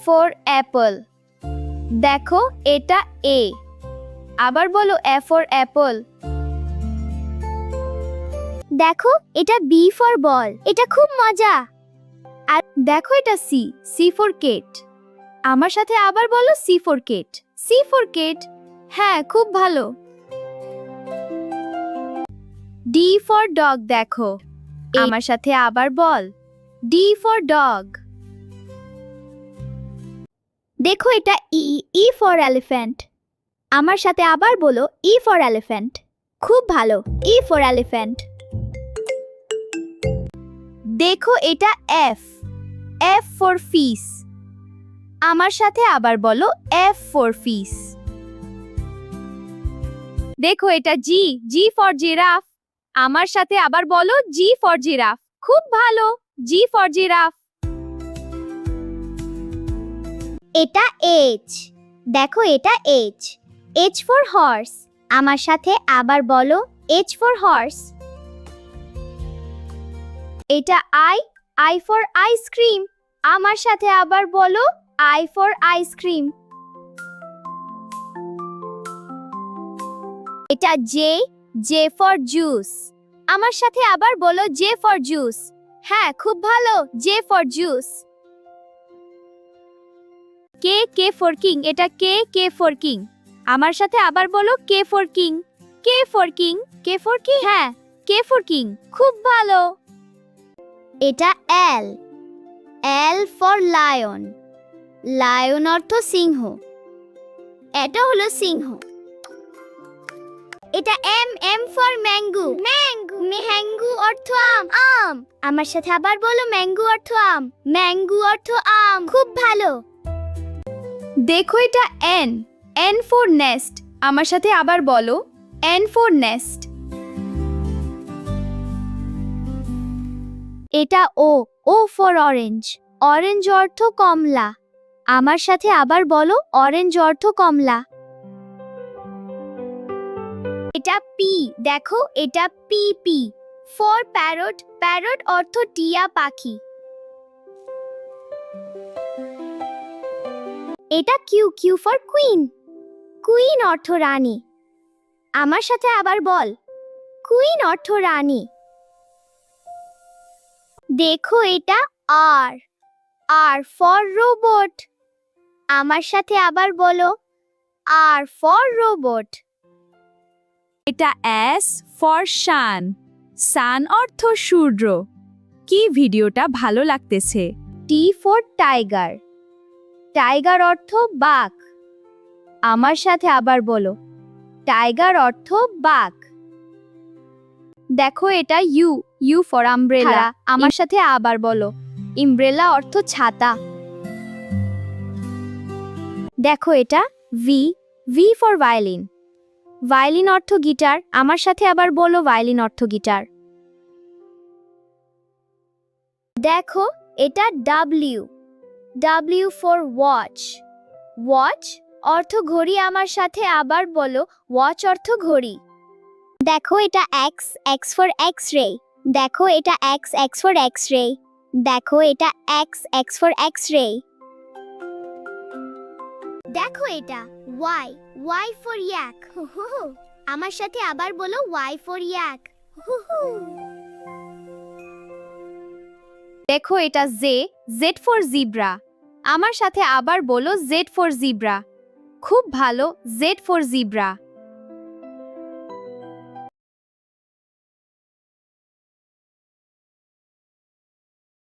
For Apple. দেখো এটা এ। আবার বলো এ ফর অ্যাপল। দেখো এটা বি ফর বল। এটা খুব মজা। আর দেখো এটা সি, সি ফর কেট। আমার সাথে আবার বলো C for cat. C for cat. হ্যাঁ, খুব ভালো। D for dog. দেখো আমার সাথে আবার বল ডি ফর ডগ। দেখো এটা ই, ই ফর এলিফ্যান্ট। আমার সাথে আবার বলো ই ফর এলিফ্যান্ট। খুব ভালো, ই ফর এলিফ্যান্ট। দেখো এটা এফ, এফ ফর ফিস। আমার সাথে আবার বলো এফ ফর ফিস। দেখো এটা জি, জি ফর জিরাফ। আমার সাথে আবার বলো জি ফর জিরাফ। খুব ভালো, জি ফর জিরাফ। এটা এইচ। দেখো এটা এইচ, এইচ ফর হর্স। আমার সাথে আবার বলো এইচ ফর হর্স। এটা আই, আই ফর আইসক্রিম। আমার সাথে আবার বলো আই ফর আইসক্রিম। এটা জে, জে ফর জুস। আমার সাথে আবার বলো জে ফর জুস। হ্যাঁ, খুব ভালো, J for juice. K, K for king. এটা কে, কে ফর কিং। আমার সাথে আবার বলো K for king. K for king, K for king. হ্যাঁ, কে ফর কিং। খুব ভালো। এটা L, L for lion. Lion অর্থ সিংহ। এটা হলো সিংহ। এটা M, M for mango. Mango, mango অর্থ আম, আম। আমার সাথে আবার বলো ম্যাঙ্গো অর্থ আম। ম্যাঙ্গো অর্থ আম। খুব ভালো। দেখো এটা এন, এন ফর নেস্ট। আমার সাথে আবার বলো এন ফর নেস্ট। এটা ও, ও ফর অরেঞ্জ। অরেঞ্জ অর্থ কমলা। আমার সাথে আবার বলো অরেঞ্জ অর্থ কমলা। এটা পি। দেখো এটা P, P for parrot. Parrot অর্থ টিয়া পাখি। এটা Q, Q for queen. Queen অর্থ রানী। আমার সাথে আবার বল কুইন অর্থ রানী। দেখো এটা আর, আর ফর রোবট। আমার সাথে আবার বলো আর ফর রোবট। এটা এস ফর সান। সান অর্থ সূর্য। কি ভিডিওটা ভালো লাগতেছে? T for tiger. টাইগার অর্থ বাঘ। আমার সাথে আবার বলো টাইগার অর্থ বাঘ। দেখো এটা ইউ, ইউ ফর আমব্রেলা। আমার সাথে আবার বলো আমব্রেলা অর্থ ছাতা। দেখো এটা V, V for violin. Violin অর্থ গিটার। আমার সাথে আবার বলো ভায়োলিন অর্থ গিটার। দেখো এটা W, W for watch. Watch অর্থ ঘড়ি। আমার সাথে আবার বলো ওয়াচ অর্থ ঘড়ি। দেখো এটা x, x for X ray. দেখো এটা x, x for X ray. দেখো এটা x, x for X ray. দেখো এটা ওয়াই, ওয়াই ফর ইয়াক। আমার সাথে আবার বলো ওয়াই ফর ইয়াক। দেখো এটা জে, জেড ফর জিব্রা। আমার সাথে আবার বলো জেড ফর জিব্রা। খুব ভালো, জেড ফর জিব্রা।